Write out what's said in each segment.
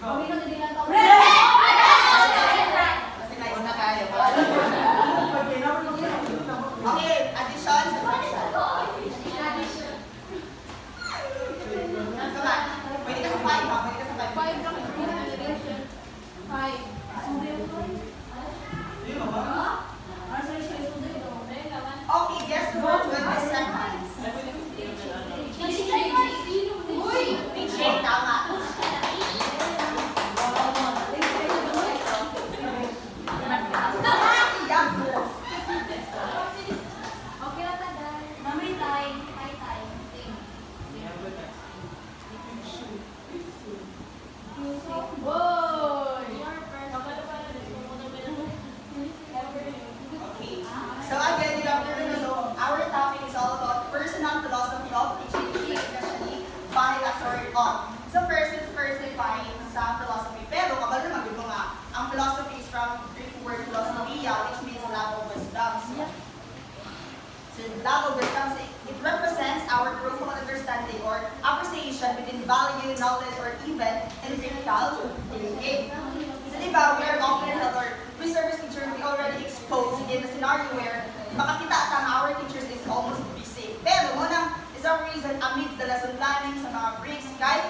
Okay, addition, subtraction. Sama. Pwede ka sa 5 ha? Pwede ka sa 5. Okay, guess the word 20 seconds. Picture, tama. Okay. So again, you have to know our topic is all about personal philosophy of teaching, especially by a sort of. So first define sa philosophy. Pero kabalo naman yun nga, ang philosophy is from Greek word philosophia, which means love of wisdom. So love of wisdom, so it represents our profound understanding or appreciation within value, knowledge, or even in critical thinking. So diba, we are often held or research teacher, we already exposed in the scenario where makakita ang our teachers is almost busy. Pero muna, is our reason amidst the lesson planning sa mga breaks, kahit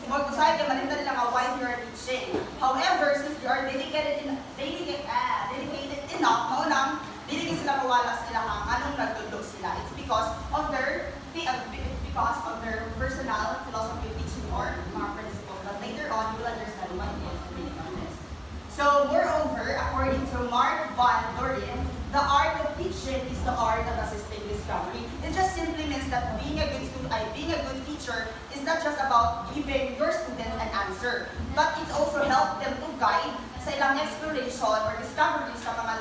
mag-usay ka malinda nila nga why you are teaching. However, since they are dedicated enough, maunang, diligid sila mawala sila ang anong nagtudlog sila. It's because of their personal philosophy of teaching or mga principles. But later on, you will understand what it is really on this. So, moreover, according to Mark Van Doren, the art of teaching is the art of assisting discovery. It just simply means that being a good teacher is not just about giving your students an answer, but it also helps them to guide sa ilang exploration or discovery sa mga